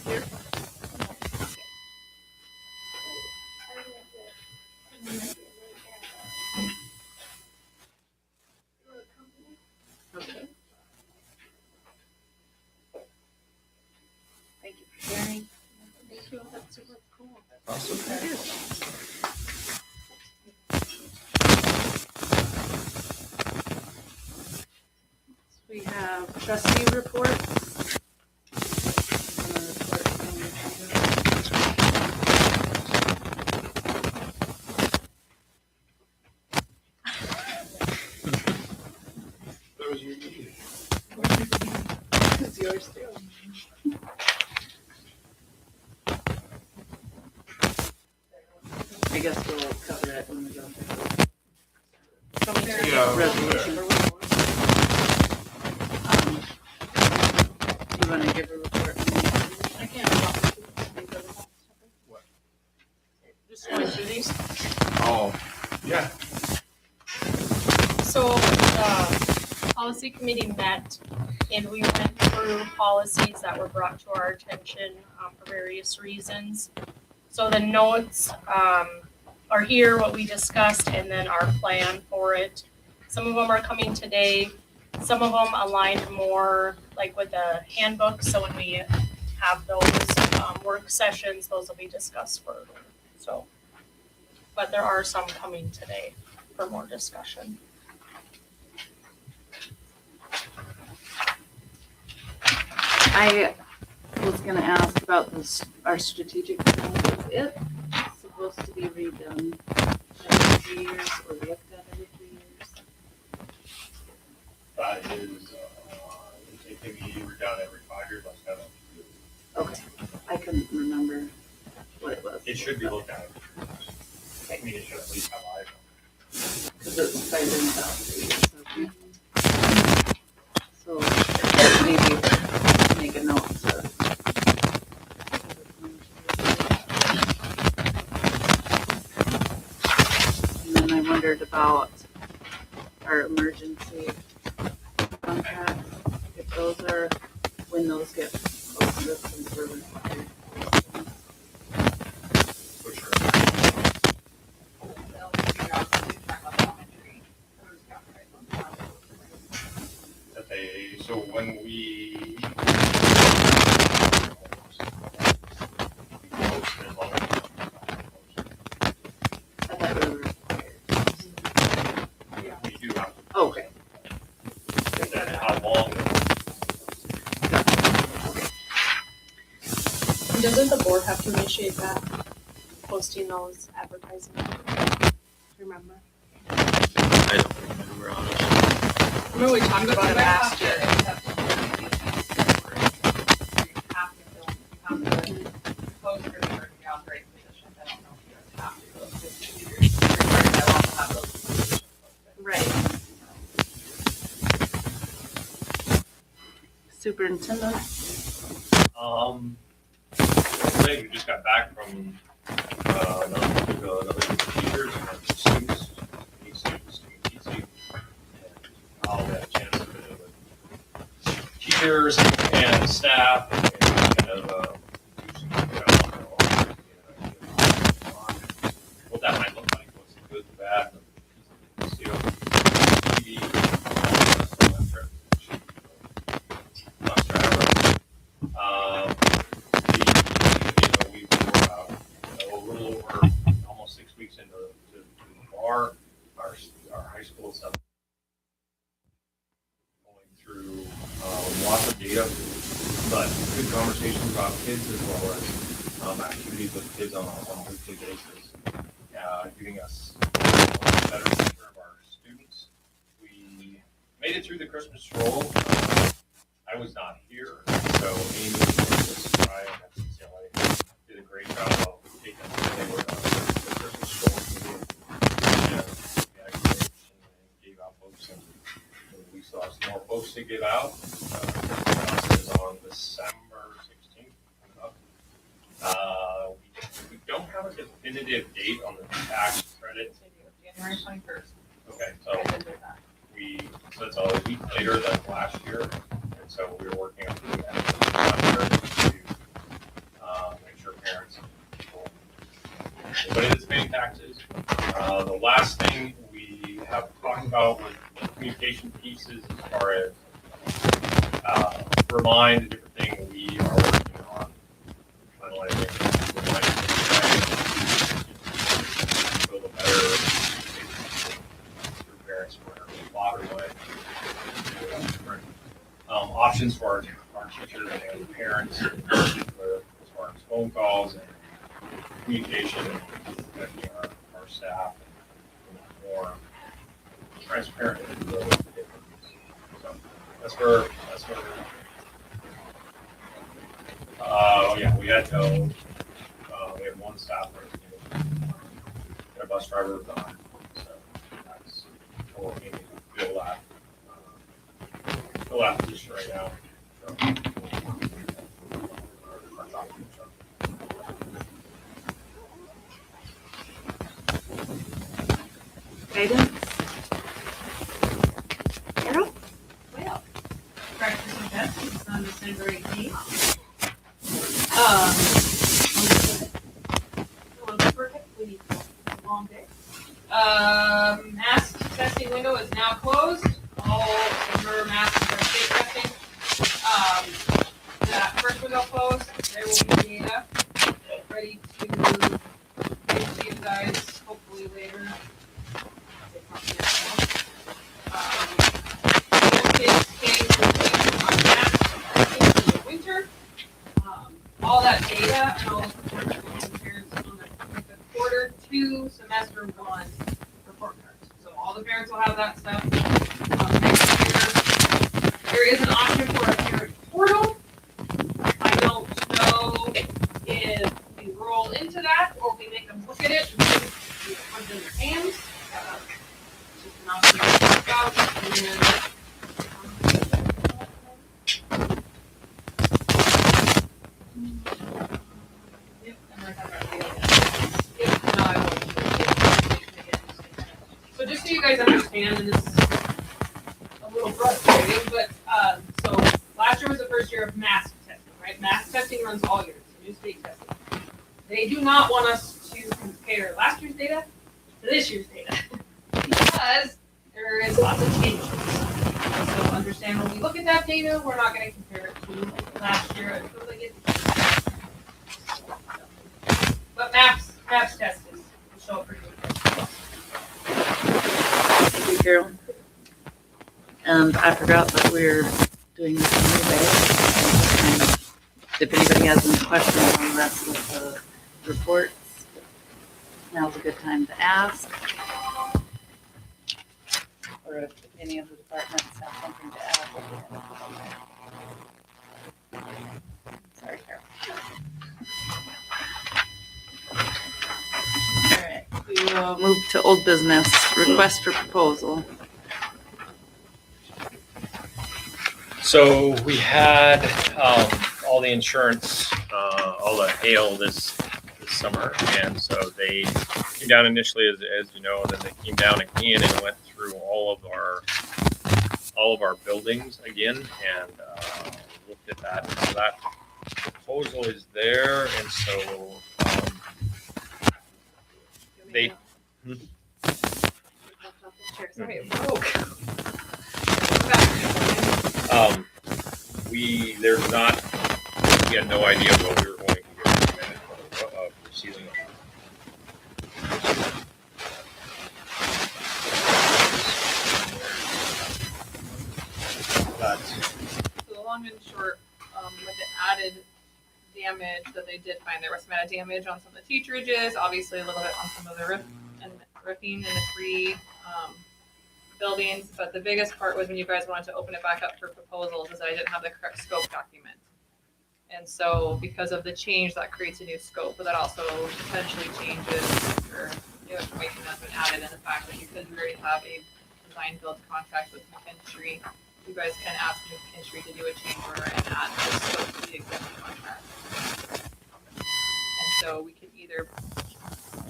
Here. Okay. Thank you for sharing. Thank you. That's super cool. Awesome. It is. We have trustee reports. That was your meeting. It's yours too. I guess we'll cover it when we go through. Yeah. Resolution. You want to give a report? I can't. What? Just going through these. Oh, yeah. So the policy committee met and we went through policies that were brought to our attention for various reasons. So the notes are here, what we discussed, and then our plan for it. Some of them are coming today. Some of them align more like with the handbook. So when we have those work sessions, those will be discussed further. So, but there are some coming today for more discussion. I was gonna ask about this, our strategic plan. Is it supposed to be redone every 3 years or looked at every 3 years? That is, it can be either done every 5 years, like that. Okay, I couldn't remember what it was. It should be looked at. I mean, it should at least have eyes. Cause it's expired in about 3 years, okay. So maybe make a note to. And then I wondered about our emergency contracts, if those are, when those get posted since we're required. For sure. That they, so when we. I thought we were required. We do have to, Okay. then how long. Doesn't the board have to initiate that, posting those advertising? Remember? I don't remember honestly. Remember we talked about it last year. Right. Superintendent? I think we just got back from, another teachers and students, new students, teaching. All that chance to visit with teachers and staff and kind of, do some, what that might look like, what's the good, the bad, the still. We were a little over almost 6 weeks into the bar. Our high school stuff going through lots of data, but good conversations about kids as well as activities with kids on a weekly basis, giving us a better picture of our students. We made it through the Christmas stroll. I was not here, so Amy was trying at CCLA did a great job of taking us. They were the Christmas stroll and gave out books, and we still have some more books to give out. This is on December 16th coming up. We don't have a definitive date on the tax credit. January 21st. Okay, so so it's a week later than last year, and so we were working on the to taxes. The last thing we have talked about was the communication pieces as far as remind the different thing we are working on. Finalizing, build a better for parents where father would different options for our teachers and parents as far as phone calls and communication and protecting our staff and more transparent with the difference. So that's where yeah, we had no we had one staff person, and a bus driver was on, so that's what we need to fill that position right now. So, our top so. Guidance? Carol? Well, practice and test is on December 18th. Long day. Mask testing window is now closed. All summer masks are state testing. That first window closed, there will be data ready to give to you guys hopefully later. Winter. All that data and all the reports are going to parents on the quarter 2 semester 1 report cards. So all the parents will have that stuff. Next year, there is an option for a parent portal. I don't know if we roll into that or if we make them look at it and put it in their hands. It's just an option to work out. And then, yep, and I have that video. If not, I will. So just so you guys understand, and this is a little frustrating, but so last year was the first year of mask testing, right? Mask testing runs all years, new state testing. They do not want us to compare last year's data to this year's data because there is lots of changes. So understand when we look at that data, we're not going to compare it to last year until they get. But maps test is show pretty good. Thank you, Carol. And I forgot that we're doing this anyway. And if anybody has any questions on the rest of the reports, now's a good time to ask. Or if any of the departments have something to add. Sorry, Carol. All right, we will move to old business, request for proposal. So we had all the insurance, all the hail this summer, and so they came down initially, as you know, and then they came down again and went through all of our buildings again and looked at that. And so that proposal is there, and so they. Sorry, it broke. We had no idea what we were going to get of receiving. So the long and short, with the added damage that they did find, there was some added damage on some of the teacherages, obviously a little bit on some of the roofing in the 3 buildings, but the biggest part was when you guys wanted to open it back up for proposals is I didn't have the correct scope document. And so because of the change, that creates a new scope, but that also potentially changes or new information that's been added, and the fact that because we already have a design build contract with McKinstry, you guys can ask McKinstry to do a change order and add the scope to the existing contract. And so we can either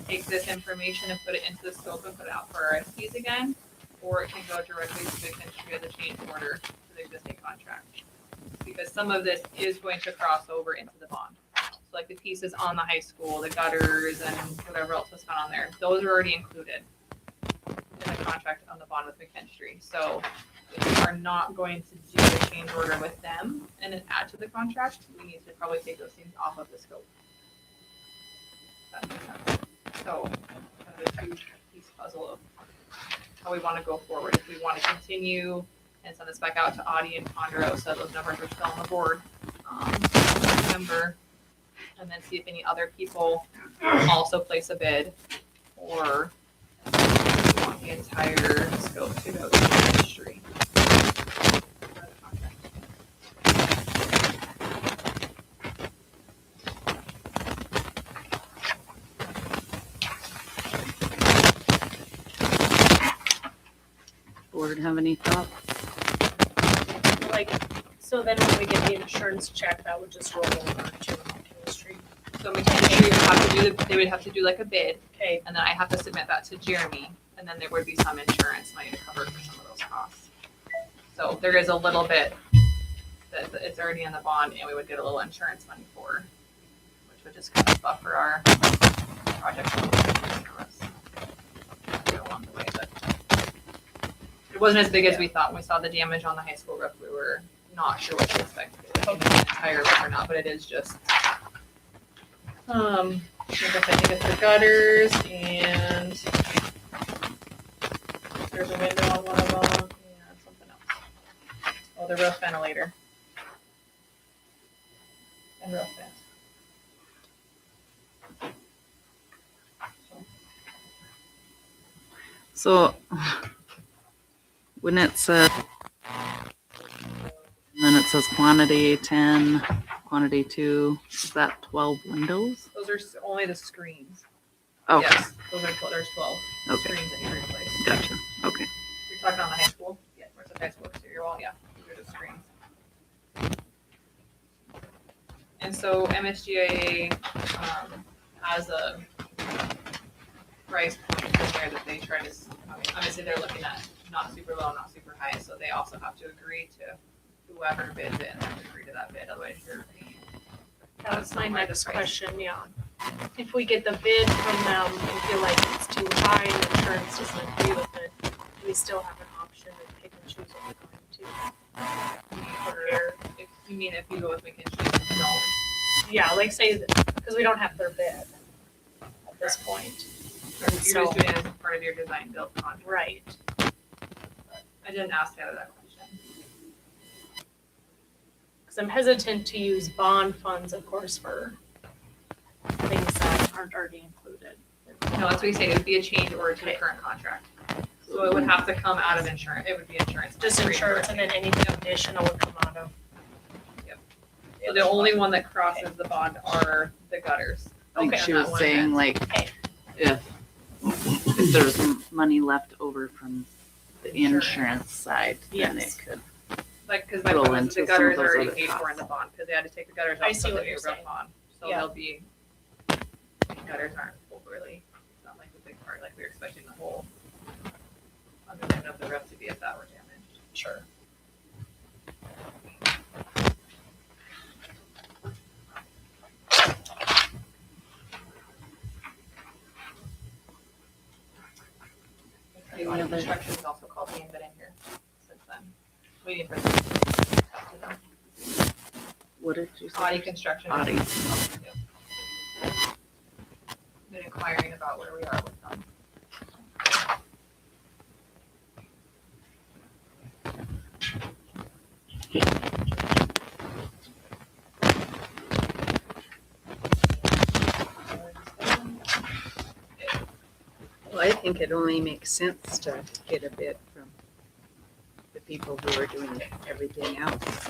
take this information and put it into the scope and put it out for RFPs again, or it can go directly to McKinstry as a change order to the existing contract. Because some of this is going to cross over into the bond. So like the pieces on the high school, the gutters and whatever else was found on there, those are already included in the contract on the bond with McKinstry. So if we are not going to do a change order with them and then add to the contract, we need to probably take those things off of the scope. That makes sense. So kind of a two-piece puzzle of how we want to go forward. If we want to continue and send this back out to Audie and Ponderosa, those numbers are still on the board. Remember, and then see if any other people also place a bid, or if we want the entire scope to go to the industry. Board have any thoughts? Like, so then when we get the insurance check, that would just roll over to McKinstry. So McKinstry would have to do they would have to do like a bid, Okay, and then I have to submit that to Jeremy, and then there would be some insurance money to cover for some of those costs. So there is a little bit that it's already in the bond, and we would get a little insurance money for, which would just kind of buffer our project a little bit for us along the way. But it wasn't as big as we thought. When we saw the damage on the high school roof, we were not sure what to expect. If it was the entire roof or not, but it is just I think it's the gutters, and there's a window on one of them, and something else. Oh, the roof ventilator. And roof vent. So when it says, then it says quantity 10, quantity 2, is that 12 windows? Those are only the screens. Okay, Yes, those are there's 12 okay, screens that you replace. gotcha, okay. You're talking on the high school? Yeah, where's the high school exterior wall? Yeah, these are the screens. And so MSGA has a price point in there that they try to, obviously they're looking at not super low, not super high, so they also have to agree to whoever bids it and have to agree to that bid, otherwise you're. that was my next question, yeah. If we get the bid from them and feel like it's too high and insurance doesn't agree with it, do we still have an option to pick and choose what we're going to? Or if you mean if you go with McKinsey, no. Yeah, like say, because we don't have their bid at this point. You're just So- doing it as part of your design build contract. Right. I didn't ask Heather that question. Because I'm hesitant to use bond funds, of course, for things that aren't already included. No, that's what you say, it would be a change order to the current contract. So it would have to come out of insurance, it would be insurance. Just insurance, and then anything additional would come out of. So the only one that crosses the bond are the gutters. I think Okay. she On was that one saying end. like, Okay. if there's money left over from the insurance side, then it Yes. could. Like, cause my roll point was into the some of gutters those are already other paid for in the costs. bond, cause they had to take the gutters I off see of what the you're roof saying. bond. So Yeah. they'll be, gutters aren't overly, it's not like the big part, like we were expecting the whole underlayment of the roof to be if that were damaged. Sure. Any Audit other- construction is also called being bid in here since then. Waiting for them to talk to them. What did you say? Audit construction. Audie. Yep. Been inquiring about where we are with them. Well, I think it only makes sense to get a bid from the people who are doing everything else.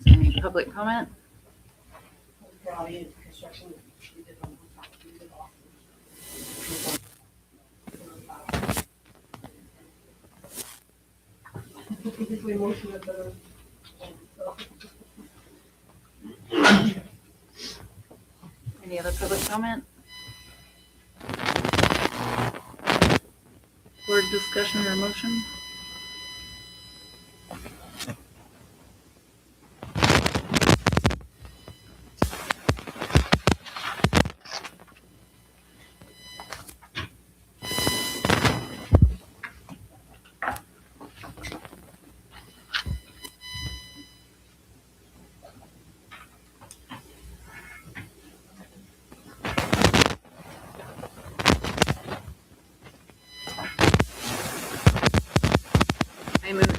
Any public comment? Any other public comment? Board discussion or motion?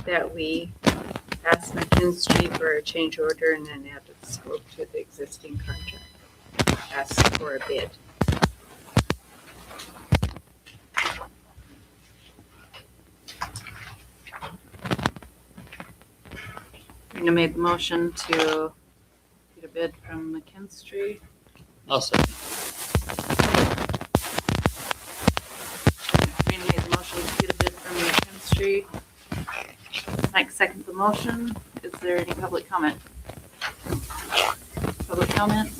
that we ask McKinstry for a change order and then add the scope to the existing contract. Ask for a bid. Rena made the motion to get a bid from McKinstry. I'll say. Rena made the motion to get a bid from McKinstry. Mike second the motion. Is there any public comment? Public comment?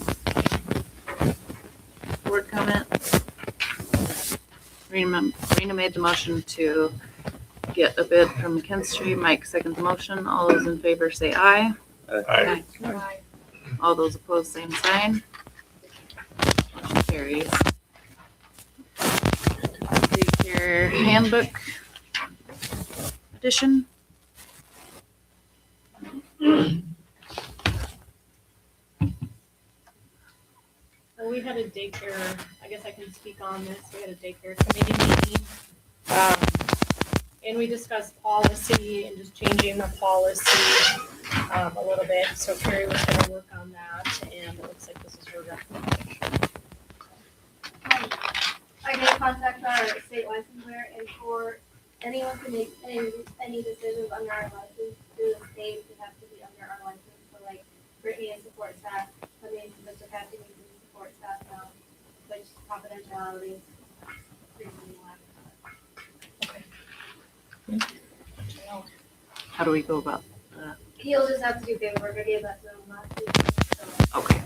Board comment? Rena made the motion to get a bid from McKinstry. Mike second the motion. All those in favor say aye. Aye. Aye. All those opposed, same sign. Motion carries. Daycare handbook edition. So we had a daycare, I guess I can speak on this, we had a daycare committee meeting. And we discussed policy and just changing the policy a little bit. So Carrie was gonna work on that and it looks like this is her recommendation. I did contact our state licensor, and for anyone to make any decisions under our license through the state, it has to be under our license. So like Brittany and support staff, I mean, Mr. Kathy needs to support staff now, which confidentiality. Reason why. How do we go about? He'll just have to do paperwork. I gave that to him last week. So. Okay.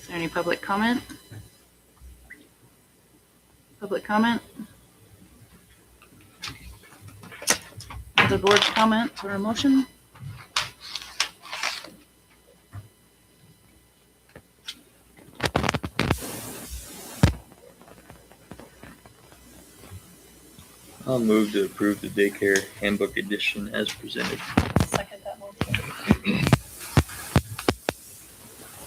Is there any public comment? Public comment? Other board comment or a motion? I'll move to approve the daycare handbook edition as presented. Second that motion.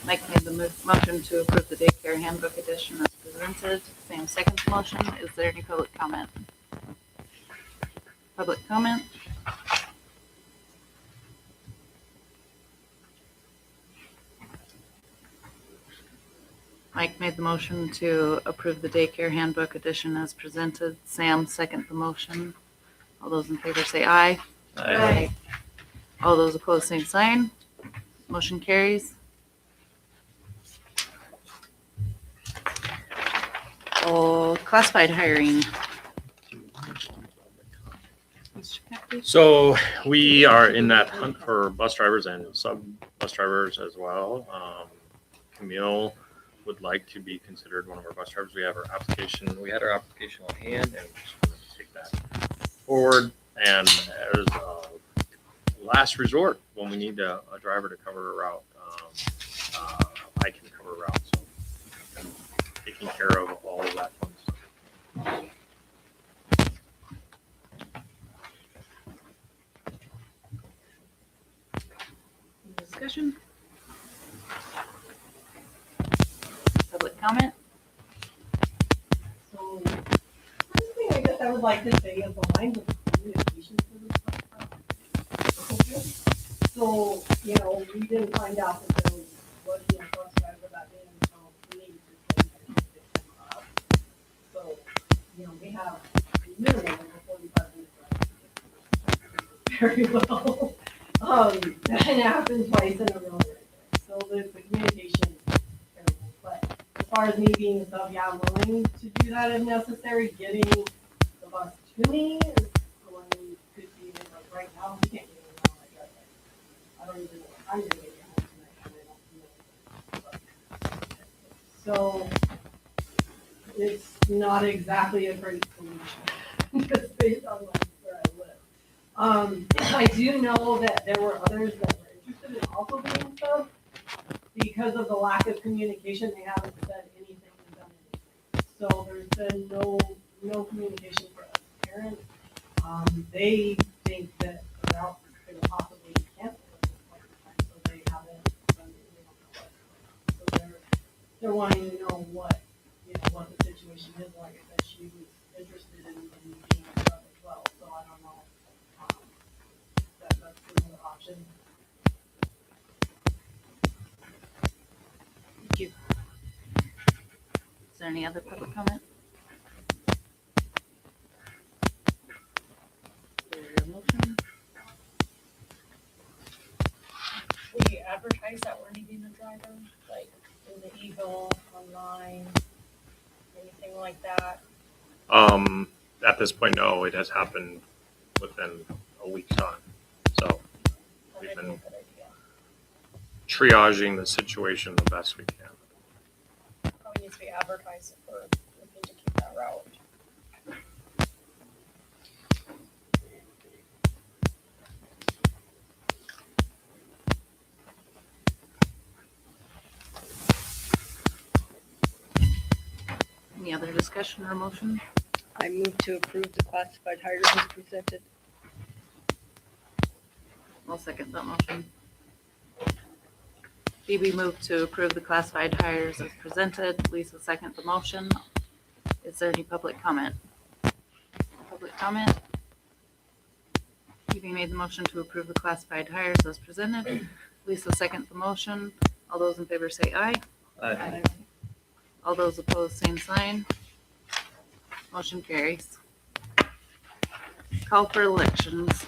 Mike made the motion to approve the daycare handbook edition as presented. Sam seconds the motion. Is there any public comment? Public comment? Mike made the motion to approve the daycare handbook edition as presented. Sam seconded the motion. All those in favor say aye. Aye. All those opposed, same sign. Motion carries. Oh, classified hiring. Mr. Cathy? So we are in that hunt for bus drivers and sub bus drivers as well. Camille would like to be considered one of our bus drivers. We had our application on hand and we just wanted to take that forward. And as a last resort, when we need a driver to cover a route, I can cover a route. So I'm taking care of all of that fun stuff. Discussion? Public comment? So, first thing I guess I would like to say is aligned with the communication for this. So, you know, we didn't find out that there was a bus driver that day until we needed to pick them up. So, you know, we have a minimum of a 45 minute drive. Very well. That happened twice in a row right there. So the communication is terrible. But as far as me being a sub, yeah, I'm willing to do that if necessary. Getting the bus to me is going could be like right now. We can't get it now. Like that. I don't even know if I'm gonna get it home tonight. And I don't know. So it's not exactly a great solution, just based on where I live. I do know that there were others that were interested in also doing stuff. Because of the lack of communication, they haven't said anything and done anything. So there's been no communication for us parents They think that the route could possibly be canceled at this point in time, so they haven't done anything on the website. So they're wanting to know what the situation is. Like I said, she was interested in being a sub as well, so I don't know. That's another option. Thank you. Is there any other public comment? Is there a motion? We advertise that we're needing a driver, like in the Eagle, online, anything like that. At this point, no, it has happened within a week's time. So we've That'd be a been good idea. triaging the situation the best we can. Probably needs to be advertised if we're looking to keep that route. Any other discussion or motion? I move to approve the classified hires as presented. I'll second that motion. Phoebe moved to approve the classified hires as presented. Lisa second the motion. Is there any public comment? Public comment? Phoebe made the motion to approve the classified hires as presented. Lisa second the motion. All those in favor say aye. Aye. All those opposed, same sign. Motion carries. Call for elections.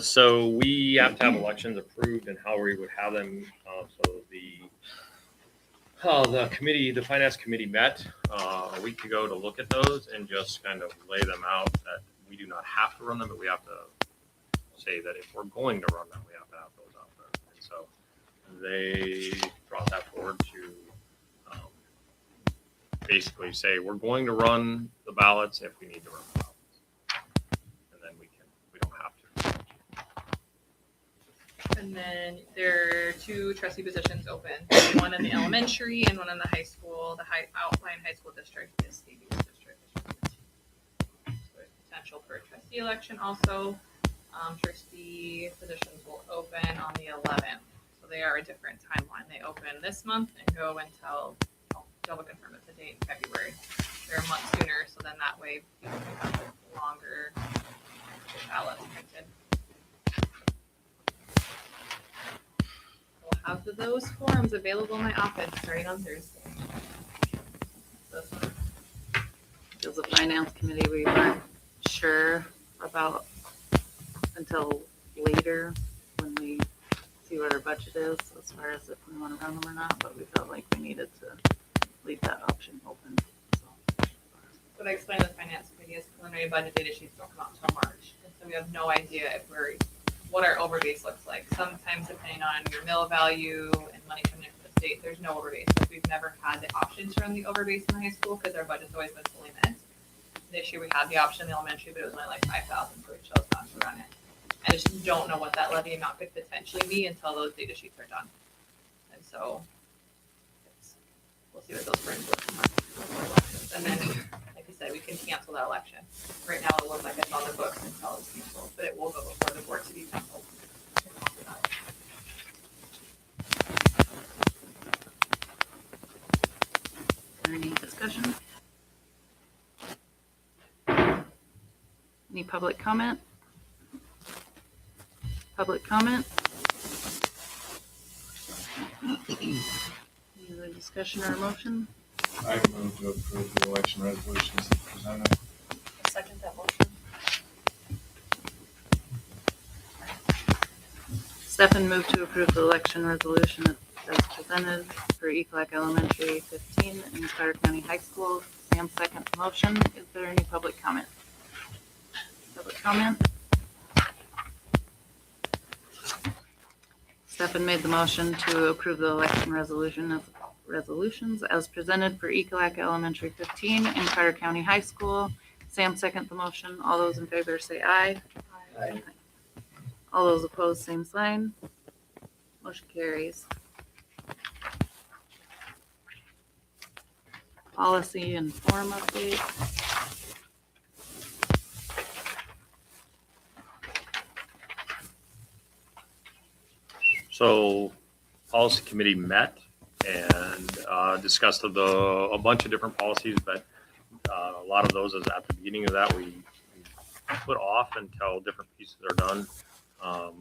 So we have to have elections approved and how we would have them. So the committee, the finance committee met a week ago to look at those and just kind of lay them out that we do not have to run them, but we have to say that if we're going to run them, we have to have those out there. And so they brought that forward to basically say we're going to run the ballots if we need to run the ballots, and then we don't have to. And then there are 2 trustee positions open, one in the elementary and one in the high school. The outline high school district is Stevie's district. So there's potential for a trustee election also. Trustee positions will open on the 11th. So they are a different timeline. They open this month and go until, double confirm the date in February. They're a month sooner, so then that way people can have longer ballots printed. We'll have those forms available in my office starting on Thursday. So, As a finance committee, we weren't sure about until later when we see what our budget is as far as if we want to run them or not, but we felt like we needed to leave that option open. So, what I explained to the finance committee is preliminary budget data sheets don't come out until March. And so we have no idea what our overbase looks like. Sometimes depending on your mill value and money coming in from the state, there's no overbase. Like we've never had the option to run the overbase in high school because our budget's always been fully met. This year we had the option in the elementary, but it was only like 5,000, so we chose not to run it. I just don't know what that levy amount could potentially be until those data sheets are done. And so we'll see what those brings us. And then, like I said, we can cancel that election. Right now it looks like it's on the books until it's canceled, but it will go before the board to be canceled. is there any discussion? Any public comment? Public comment? Any other discussion or motion? I move to approve the election resolutions as presented. I'll second that motion. Stefan moved to approve the election resolution as presented for Eclac Elementary 15 in Carter County High School. Sam second the motion. Is there any public comment? Public comment? Stefan made the motion to approve the election resolutions as presented for Eclac Elementary 15 in Carter County High School. Sam second the motion. All those in favor say aye. Aye. All those opposed, same sign. Motion carries. Policy and form update. So policy committee met and discussed a bunch of different policies, but a lot of those is at the beginning of that we put off until different pieces are done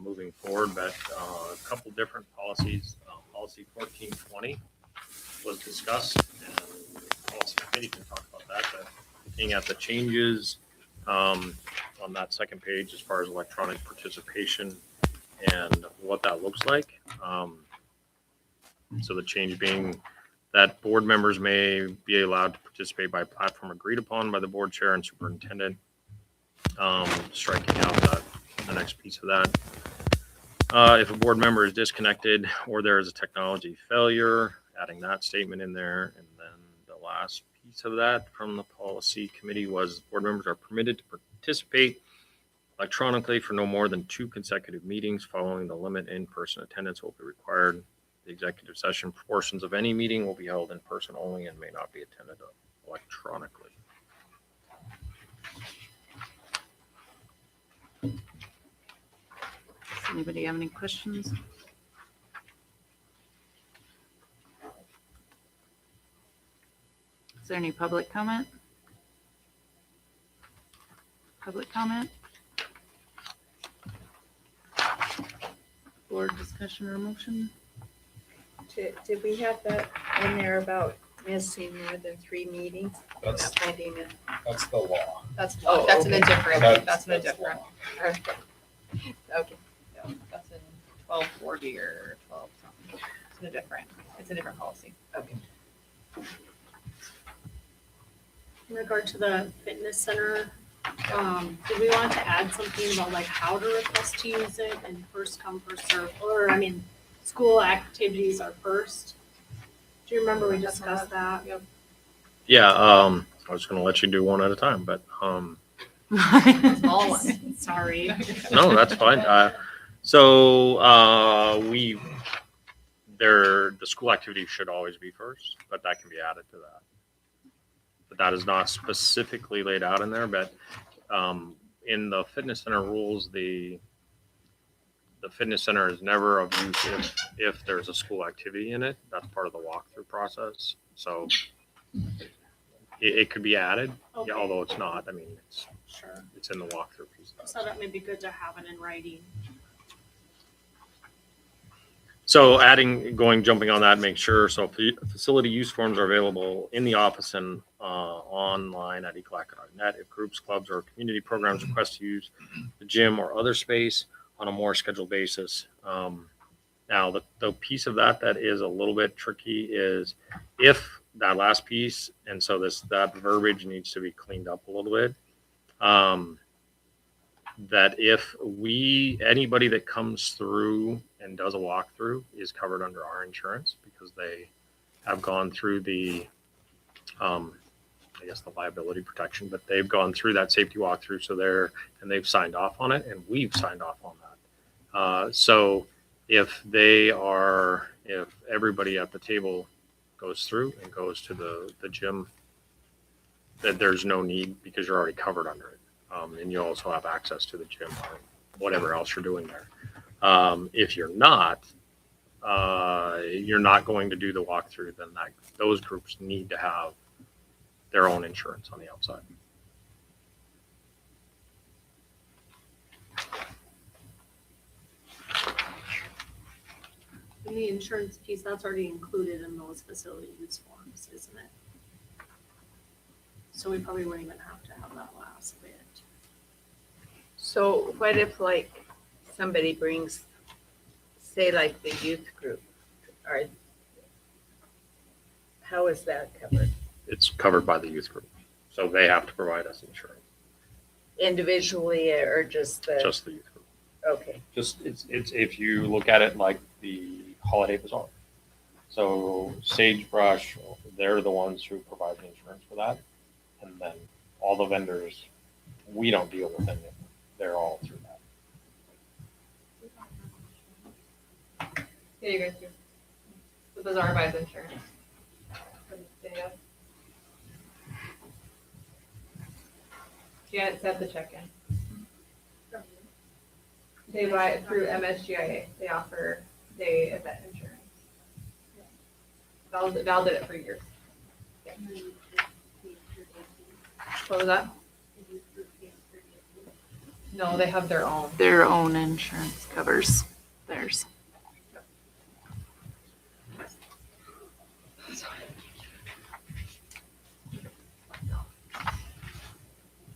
moving forward. But a couple different policies, policy 1420 was discussed, and the policy committee can talk about that. But looking at the changes on that second page as far as electronic participation and what that looks like. So the change being that board members may be allowed to participate by platform agreed upon by the board chair and superintendent. Striking out the next piece of that. If a board member is disconnected or there is a technology failure, adding that statement in there. And then the last piece of that from the policy committee was board members are permitted to participate electronically for no more than 2 consecutive meetings. Following the limit, in-person attendance will be required. The executive session portions of any meeting will be held in person only and may not be attended electronically. Does anybody have any questions? Is there any public comment? Public comment? Board discussion or motion? Did we have that in there about missing more than 3 meetings? That's, Attending it? that's the law. That's, Oh, that's in a okay. different, that's in a That's different, law. Okay. that's in 1240 or 12 something. It's a different policy. Okay. In regard to the fitness center, did we want to add something about like how to request to use it and first come, first serve? Or, I mean, school activities are first. Do you remember we discussed that? Yep. Yeah, I was going to let you do one at a time, but Small one. Sorry. no, that's fine. The school activity should always be first, but that can be added to that. But that is not specifically laid out in there. But in the fitness center rules, the fitness center is never of use if there's a school activity in it. That's part of the walkthrough process. So it could be added, Okay. yeah, although it's not. I mean, Sure. it's in the walkthrough piece. So that may be good to have it in writing. So jumping on that, make sure, so facility use forms are available in the office and online at ecolacca.net. If groups, clubs, or community programs request to use the gym or other space on a more scheduled basis. Now, the piece of that is a little bit tricky is if that last piece, and so that verbiage needs to be cleaned up a little bit. That if anybody that comes through and does a walkthrough is covered under our insurance because they have gone through the liability protection, but they've gone through that safety walkthrough. So they've signed off on it and we've signed off on that. So if everybody at the table goes through and goes to the gym, that there's no need because you're already covered under it. And you also have access to the gym or whatever else you're doing there. If you're not going to do the walkthrough, then those groups need to have their own insurance on the outside. And the insurance piece, that's already included in those facility use forms, isn't it? So we probably wouldn't even have to have that last bit. So what if like somebody brings, say like the youth group, or how is that covered? It's covered by the youth group. So they have to provide us insurance. Individually or just the? Just the youth group. Okay. Just it's if you look at it like the holiday bazaar. So Sagebrush, they're the ones who provide the insurance for that. And then all the vendors, we don't deal with any of them. They're all through that. Yeah, you guys do. The bazaar buys insurance. Janet said the check-in. They buy it through MSGIA. They offer they at that insurance. Val did it for years. What was that? No, they have their own. Their own insurance covers theirs.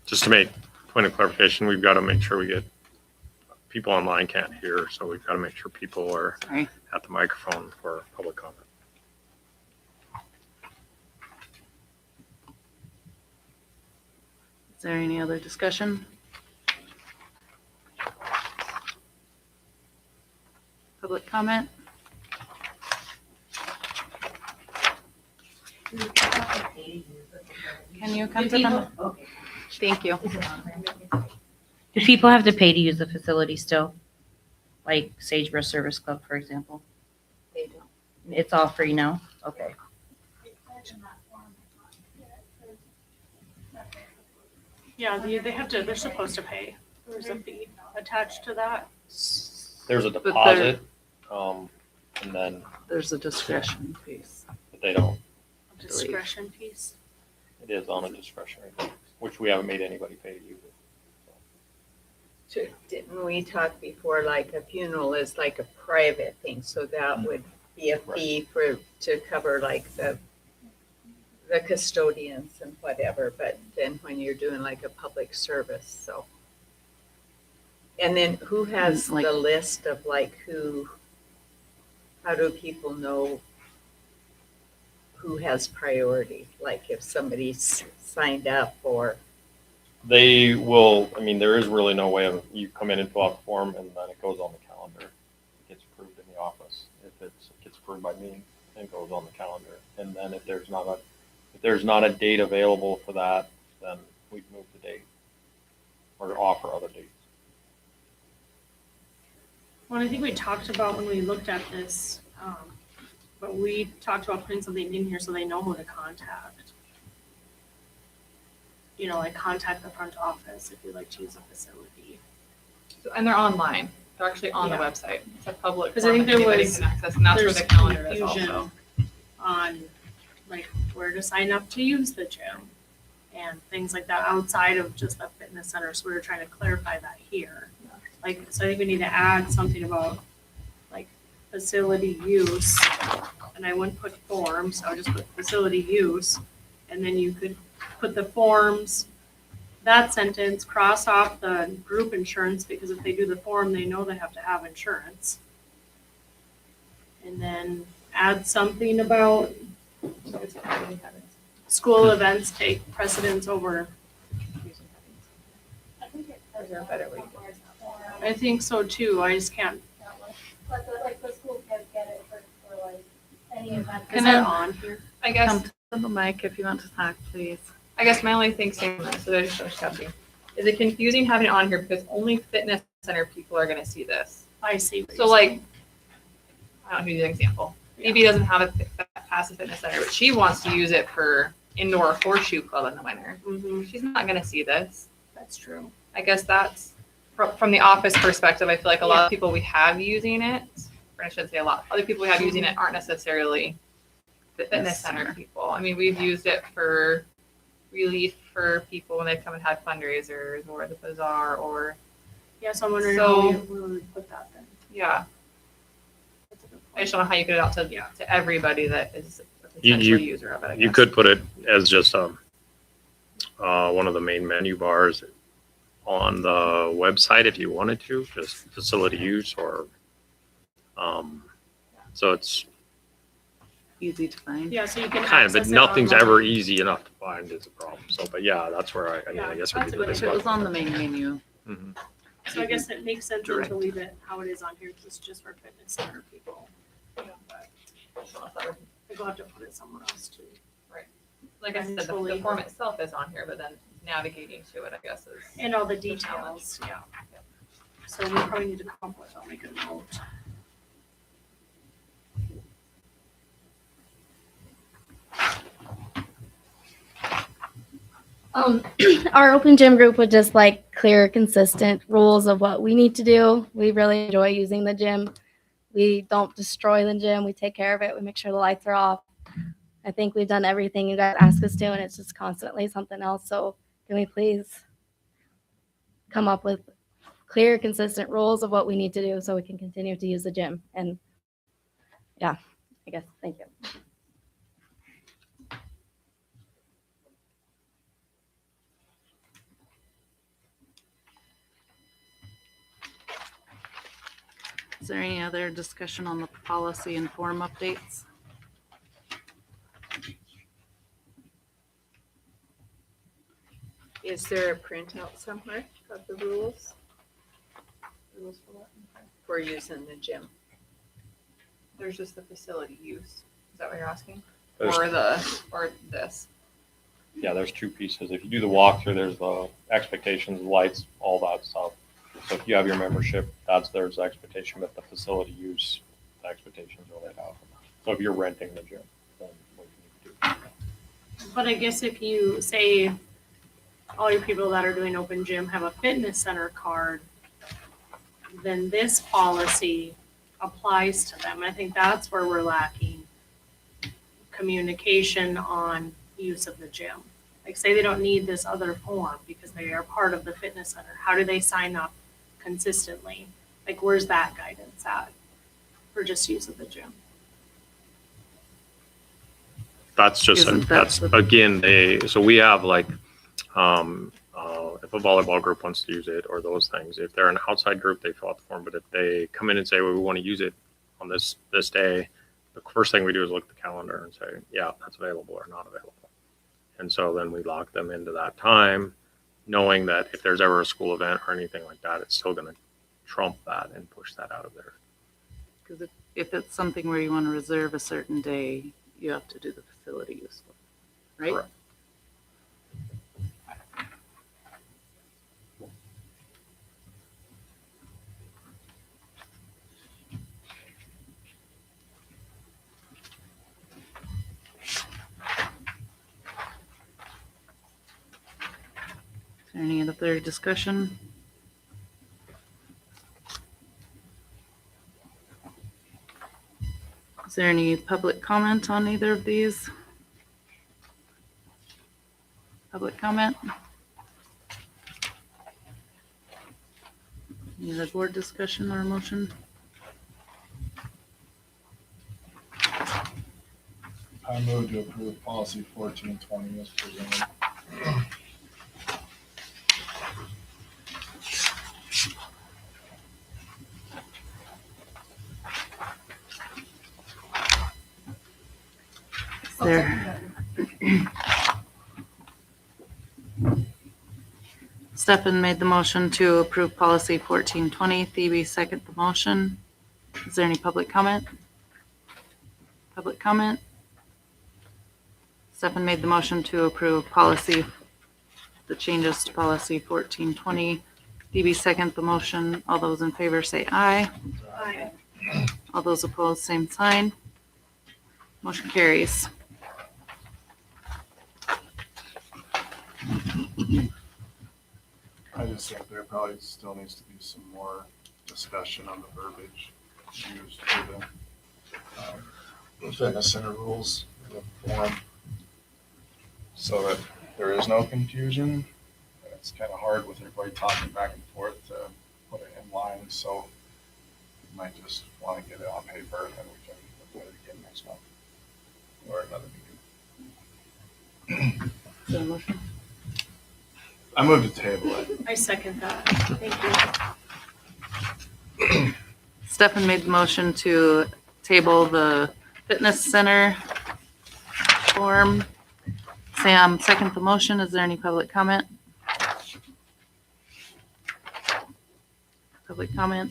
Just to make point of clarification, we've got to make sure we get, people online can't hear, so we've got to make sure people are Sorry. at the microphone for public comment. Is there any other discussion? Public comment? Can you come to the? Okay. Thank you. Do people have to pay to use the facility still? Like Sagebrush Service Club, for example? They don't. It's all free now? Okay. Yeah, they have to, they're supposed to pay. There's a fee attached to that. There's a But deposit, and then, There's a discretion piece. but they don't, Discretion piece. it is on a discretionary basis, which we haven't made anybody pay to use it. Didn't we talk before, like a funeral is like a private thing, so that would be a fee to cover like the custodians and whatever, but then when you're doing like a public service, so. And then who has Like- the list of like how do people know who has priority? Like if somebody's signed up or, They will, I mean, there is really no way of, you come in and fill out the form and then it goes on the calendar. It gets approved in the office. If it gets approved by me, it goes on the calendar. And then if there's not a date available for that, then we move the date or offer other dates. Well, I think we talked about when we looked at this, but we talked about putting something in here so they know who to contact. You know, like contact the front office if you'd like to use a facility. And they're online. They're actually on the Yeah. website. It's a public. 'Cause I think form that there anybody was- can access, and that's where There's the calendar is confusion also. on like where to sign up to use the gym and things like that outside of just a fitness center. So we were trying to clarify that here. Like, so I think we need to add something about like facility use. And I wouldn't put forms, I would just put facility use. And then you could put the forms, that sentence, cross off the group insurance, because if they do the form, they know they have to have insurance. And then add something about school events take precedence over. I think it Is there a better way to requires that form. I think so too, I just can't, Like the school can get it for like any event. is it on here? I guess, Come to the mic if you want to talk, please. I guess my only thing saying this, so there's just something. Is it confusing having it on here because only fitness center people are gonna see this? I see. what So you're like, saying. I don't know, use an example. Maybe doesn't have a passive fitness center, but she wants to use it for indoor horseshoe club in the winter. Mhm, She's not gonna see this. that's true. I guess that's from the office perspective. I feel like a lot of people we have using it, or I shouldn't say a lot, other people we have using it aren't necessarily fitness center people. I mean, we've used it for relief for people when they come and had fundraisers or the bazaar or, Yeah, so I'm wondering So- how we would put that then. yeah. That's a good I just point. don't know how you get it out to, Yeah. to everybody that is a You- potential user of it, I You guess. could put it as just one of the main menu bars on the website if you wanted to, just facility use or, so it's Easy to find. Yeah, so you can. kind of, but access it nothing's online. ever easy enough to find is a problem. So, but yeah, that's where I mean, I guess we That's could a do good this. If it was on the main menu, Mhm. So I guess it makes sense then Direct. to leave it how it is on here, because it's just for fitness center people. Yeah, but I think we'll have to put it somewhere else too. Like I said, the form itself is on here, but then navigating to it, I guess, is. And all the the challenge. details, yeah. So we probably need to come up with, I'll make a note. Our open gym group would just like clear, consistent rules of what we need to do. We really enjoy using the gym. We don't destroy the gym. We take care of it. We make sure the lights are off. I think we've done everything you guys ask us to, and it's just constantly something else. So can we please come up with clear, consistent rules of what we need to do so we can continue to use the gym? And yeah, I guess, thank you. Is there any other discussion on the policy and form updates? Is there a printout somewhere of the rules for using the gym? There's just the facility use. Is that what you're asking? There's- Or this? Yeah, there's two pieces. If you do the walkthrough, there's the expectations, lights, all that stuff. So if you have your membership, there's the expectation, but the facility use, the expectations are laid out. So if you're renting the gym, then what you need to do. But I guess if you say all your people that are doing open gym have a fitness center card, then this policy applies to them. I think that's where we're lacking communication on use of the gym. Like, say they don't need this other form because they are part of the fitness center. How do they sign up consistently? Like, where's that guidance at for just use of the gym? That's just, Isn't that that's the- again, so we have like, if a volleyball group wants to use it or those things, if they're an outside group, they fill out the form, but if they come in and say, well, we want to use it on this day, the first thing we do is look at the calendar and say, yeah, that's available or not available. And so then we lock them into that time, knowing that if there's ever a school event or anything like that, it's still going to trump that and push that out of there. Because if it's something where you want to reserve a certain day, you have to do the facility use, right? Correct. Is there any other discussion? Is there any public comment on either of these? Public comment? Any other board discussion or motion? I move to approve policy 1420 as presented. Is there? Stefan made the motion to approve policy 1420. Phoebe seconded the motion. Is there any public comment? Public comment? Stefan made the motion to approve policy, the changes to policy 1420. Phoebe seconded the motion. All those in favor say aye. Aye. All those opposed, same sign. Motion carries. I just think there probably still needs to be some more discussion on the verbiage used for the fitness center rules in the form, so that there is no confusion. It's kind of hard with everybody talking back and forth to put it in line, so you might just want to get it on paper and then we can look at it again next month or another meeting. Is there a motion? I moved to table it. I second that. Thank you. Stefan made the motion to table the fitness center form. Sam seconded the motion. Is there any public comment? Public comment?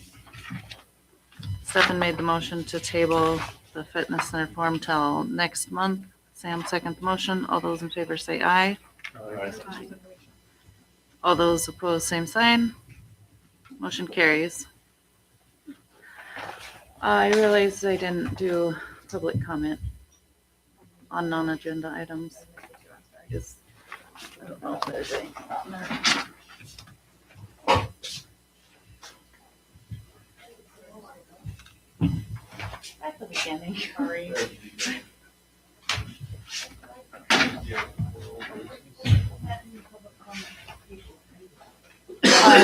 Stefan made the motion to table the fitness center form till next month. Sam seconded the motion. All those in favor say aye. All those opposed, same sign. Motion carries. I realized I didn't do public comment on non-agenda items. I don't know if there's any on there.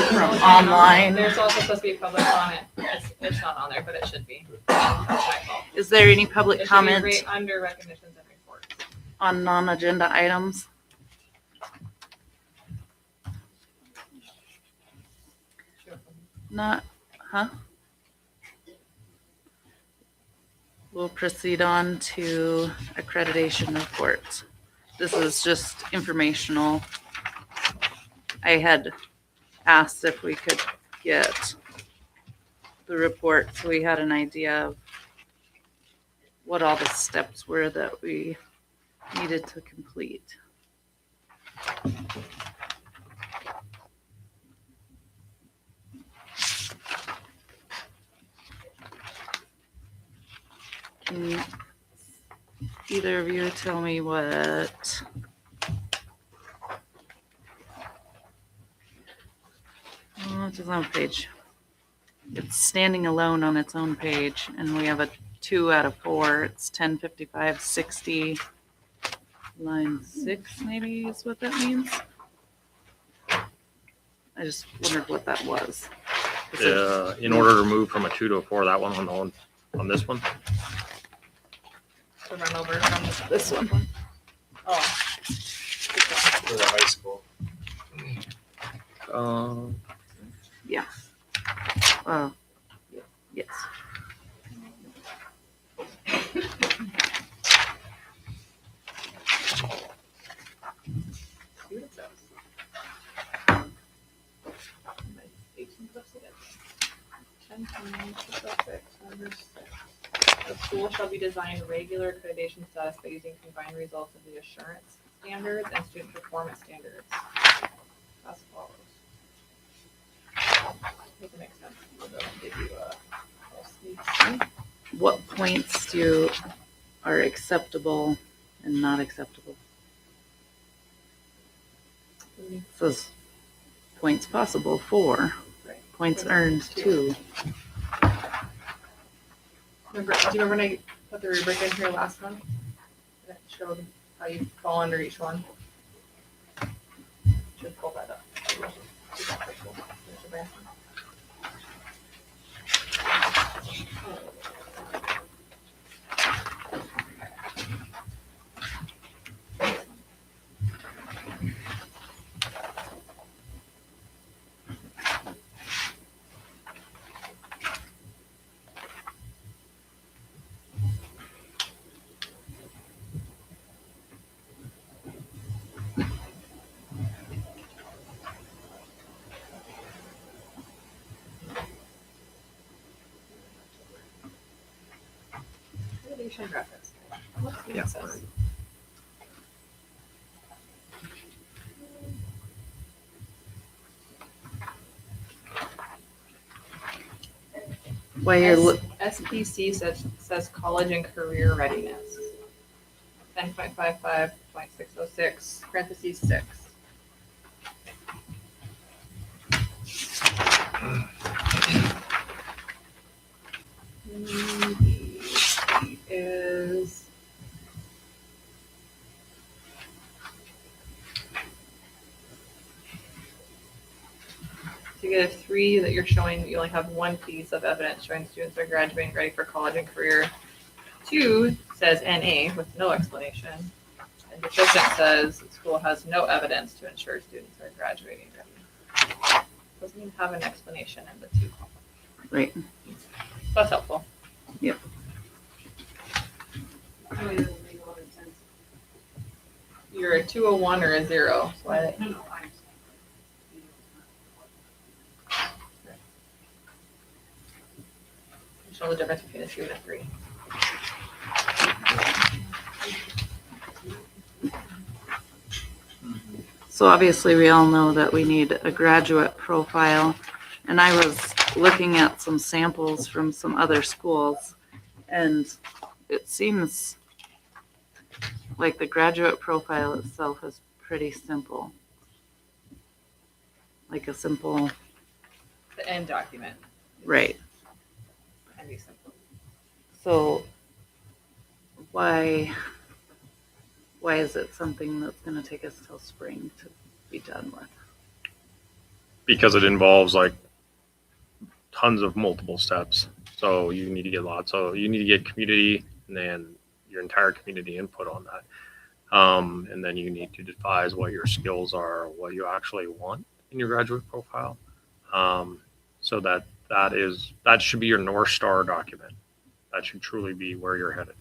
from online. There's also supposed to be public comment. It's not on there, but it should be. That's my fault. Is there any public It should be comment right under recognitions and reports. on non-agenda items? Not, huh? We'll proceed on to accreditation reports. This is just informational. I had asked if we could get the report so we had an idea of what all the steps were that we needed to complete. Can either of you tell me what? Oh, it's its own page. It's standing alone on its own page, and we have a 2 out of 4. It's 1055 60. Line 6 maybe is what that means. I just wondered what that was. In order to move from a 2 to a 4, that one on this one. To run over from This one. Oh. For the high school. Yeah. Yes. See what it says. 10.606, number 6. The school shall be designed regular accreditation status by using combined results of the assurance standards and student performance standards. As follows. Make it make sense. We'll go and give you a sneak. What points are acceptable and not acceptable? It says points possible 4. Right. Points earned 2. Remember, do you remember when I put the rubric in here last month? That showed how you fall under each one. Should pull that up. Accreditation graphics. What's the access? While you're SPC says college and career readiness. 10.55.606, parentheses 6. Is to get a 3 that you're showing, you only have one piece of evidence showing students are graduating ready for college and career. 2 says NA with no explanation. And deficient says the school has no evidence to ensure students are graduating ready. Doesn't even have an explanation in the 2 column. right. That's helpful. Yep. You're a 201 or a 0. So show the difference between a 2 and a 3. So obviously we all know that we need a graduate profile, and I was looking at some samples from some other schools, and it seems like the graduate profile itself is pretty simple. Like a simple, The end document right. can be simple. So why is it something that's going to take us till spring to be done with? because it involves like tons of multiple steps. So you need to get you need to get community and then your entire community input on that. And then you need to devise what your skills are, what you actually want in your graduate profile. So that should be your North Star document. That should truly be where you're headed.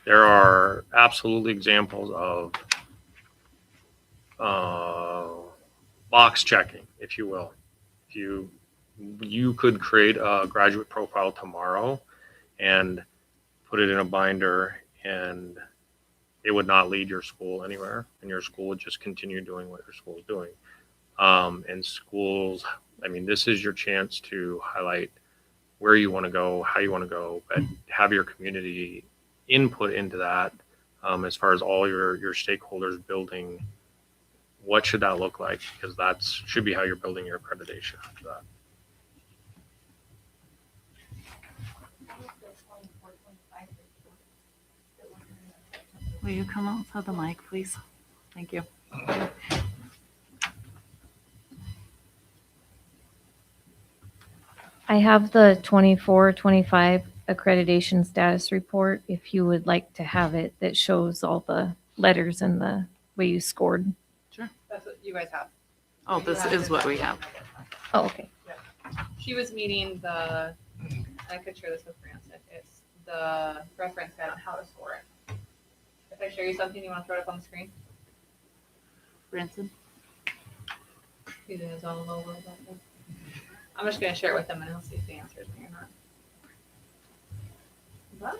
There are absolutely examples of box checking, if you will. If you could create a graduate profile tomorrow and put it in a binder, and it would not lead your school anywhere, and your school would just continue doing what your school is doing. And schools, I mean, this is your chance to highlight where you want to go, how you want to go, but have your community input into that, as far as all your stakeholders building. What should that look like? Because that should be how you're building your accreditation after that. Will you come outside the mic, please? Thank you. I have the 24-25 accreditation status report, if you would like to have it, that shows all the letters and the way you scored. That's what you guys have. Oh, this is what we have. Oh, okay. She was meeting I could share this with Branson. It's the reference guide on how to score it. If I share you something, you want to throw it up on the screen? Branson? He knows all over about that. I'm just going to share it with them and he'll see if he answers me or not.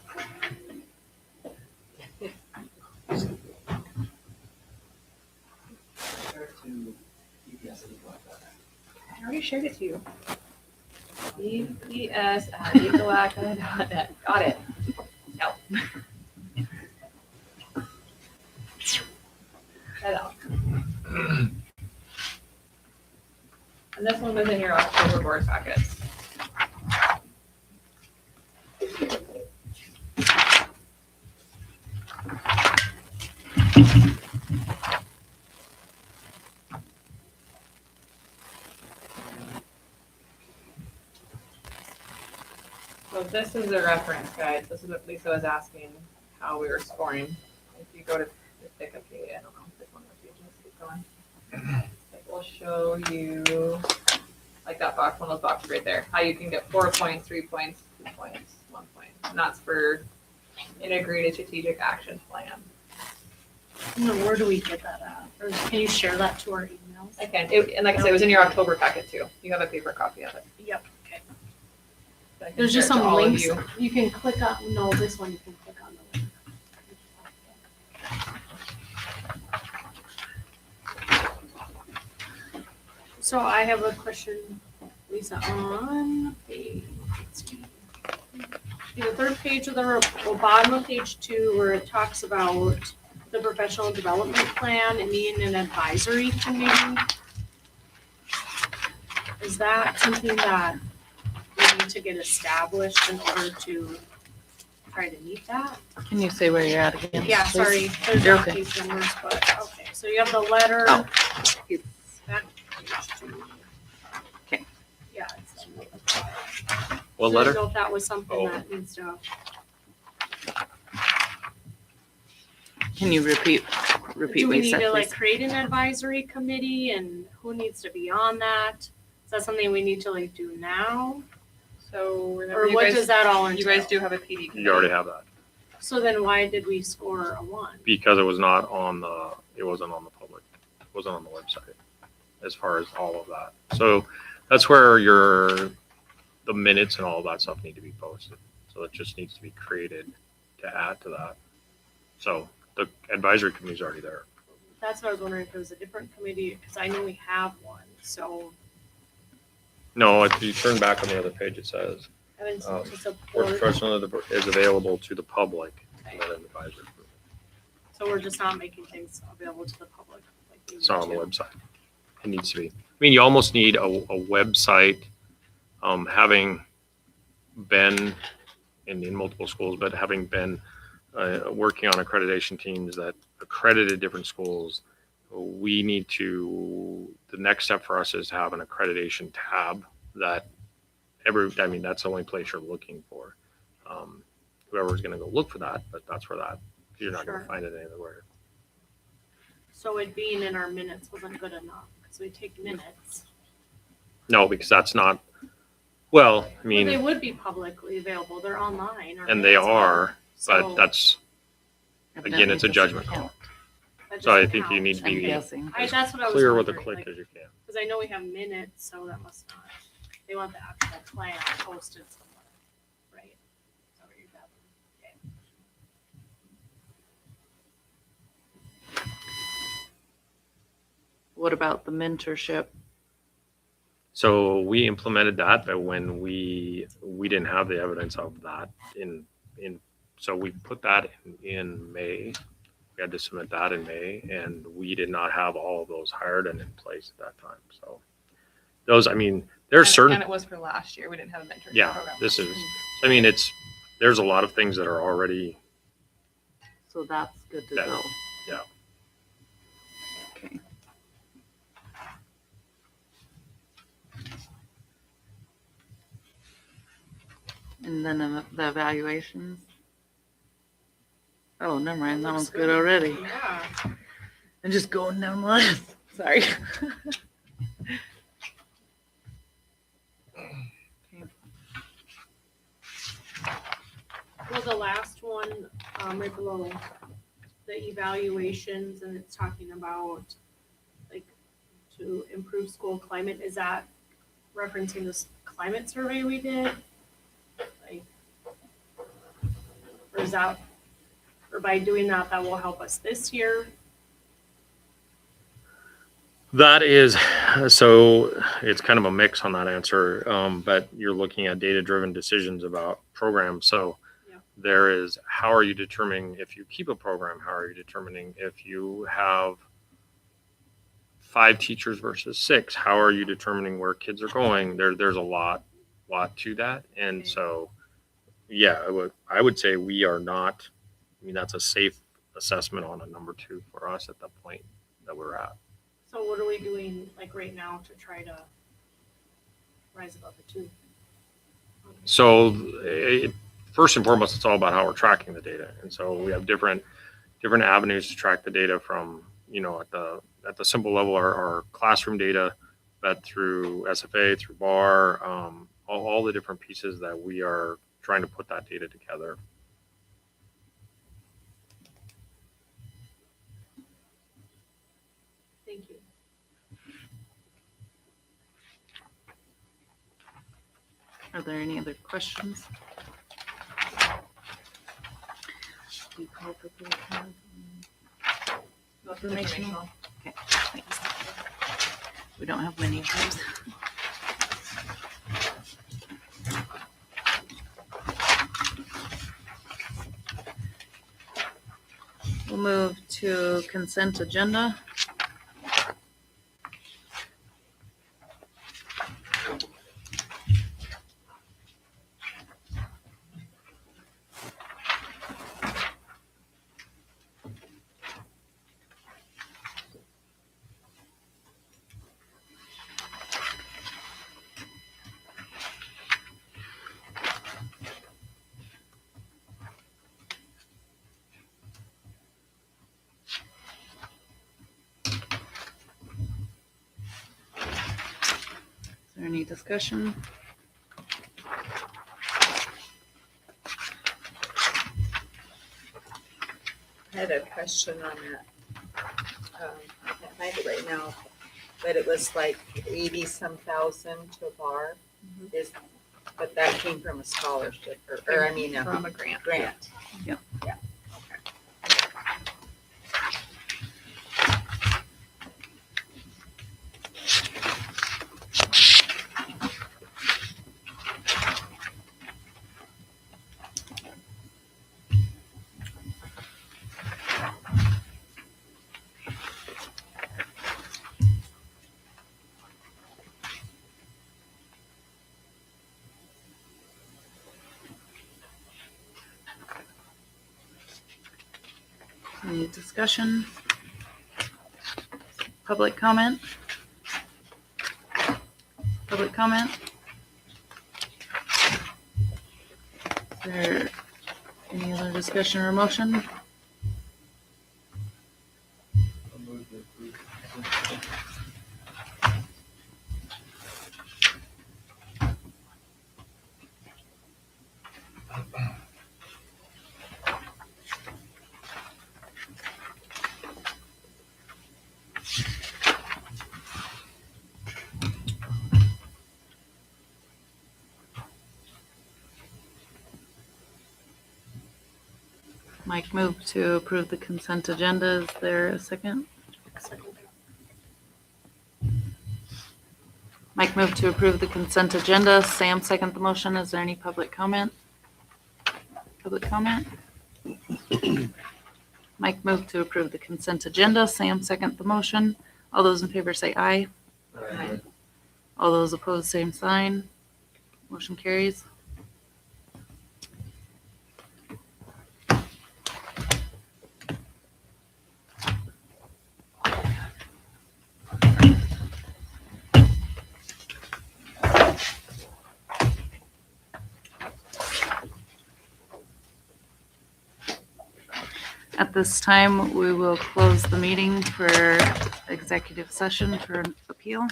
I already shared it to you. EPS@ecoaca.net. Got it. No. Hello. And this one was in your October board packets. So this is the reference guide. This is what Lisa was asking, how we were scoring. If you go to the pick up page, I don't know if this one of the pages, keep going. It will show you, like that box, one of those boxes right there, how you can get 4 points, 3 points, 2 points, 1 point. And that's for integrated strategic action plan. No, where do we get that at? Or can you share that to our emails? I can. And like I said, it was in your October packet too. You have a paper copy of it. Yep, okay. So I can There's just share it to some all of links you. you can click on. No, this one you can click on the link. So I have a question, Lisa, on page, the third page of the bottom of page 2, where it talks about the professional development plan and needing an advisory committee. Is that something that we need to get established in order to try to meet that? Can you say where you're at again? Yeah, please? sorry, there's You're not okay. these numbers, but, okay, so you have the letter. Oh. Back to page 2. Okay. Yeah. it's- What So I letter? don't know if that was something Oh. that needs to, Can you repeat do what we you need said, to like please? create an advisory committee and who needs to be on that? Is that something we need to like do now? So remember Or you what guys, does that all you entail? guys do have a PD committee. You already have that So then why did we score a 1? because it wasn't on the public, it wasn't on the website as far as all of that. So that's where the minutes and all of that stuff need to be posted. So it just needs to be created to add to that. So the advisory committee is already there. That's what I was wondering if it was a different committee, because I know we have one, so No, if you turn back on the other page, it says I haven't seen board to support. professional is available to the public and then an advisory group. So we're just not making things available to the public. Like we It's not on need the to. website. It needs to be. I mean, you almost need a website, having been in multiple schools, but having been working on accreditation teams that accredited different schools, we need to, the next step for us is to have an accreditation tab that that's the only place you're looking for. Whoever's going to go look for that, but that's where that, you're not going to Sure. find it anywhere. So it being in our minutes wasn't good enough because we take minutes. No, because that's not, well, I Well, they mean, would be publicly available. They're online. our and they minutes are, So but that's, again, it's a judgment call. that So I doesn't think you count. need to I'm be guessing. That's what I was clear with a wondering, click like, as you can. because I know we have minutes, so that must not. They want the actual plan posted somewhere, right? Is that what you're gathering? Okay. What about the mentorship? So we implemented that, but when we didn't have the evidence of that so we put that in May. We had to submit that in May, and we did not have all of those hired and in place at that time. So those, I mean, there's certain, And it was for last year. We didn't have a mentorship yeah, program. this is, I mean, there's a lot of things that are already, So that's good to That- go. yeah. Okay. And then the evaluations. Oh, never mind. That one's good already. Yeah. I'm just going down the list. Sorry. Well, the last one, right below the evaluations, and it's talking about like to improve school climate. Is that referencing this climate survey we did? Like, or is that, or by doing that, that will help us this year? That is, so it's kind of a mix on that answer, but you're looking at data-driven decisions about programs. So Yeah. there is, how are you determining if you keep a program? How are you determining if you have 5 teachers versus 6? How are you determining where kids are going? There's a lot to that. And Okay. so, yeah, I would say we are not, I mean, that's a safe assessment on a number 2 for us at the point that we're at. So what are we doing like right now to try to rise above the 2? So first and foremost, it's all about how we're tracking the data. And so we have different avenues to track the data from, at the simple level, our classroom data, but through SFA, through BAR, all the different pieces that we are trying to put that data together. Thank you. Are there any other questions? Do you call for public comment? Informational? Okay, thanks. We don't have many of those. We'll move to consent agenda. Is there any discussion? I had a question on that. I can't find it right now, but it was like 80-some thousand to a bar. But that came from a scholarship or I mean, From a grant. grant. Yep. Yeah. Any discussion? Public comment? Public comment? Is there any other discussion or motion? I'll move to approve the consent agenda. Mike moved to approve the consent agenda. Is there a second? Mike moved to approve the consent agenda. Sam second the motion. Is there any public comment? Public comment? Mike moved to approve the consent agenda. Sam second the motion. All those in favor say aye. Aye. All those opposed, same sign. Motion carries. At this time, we will close the meeting for executive session for an appeal.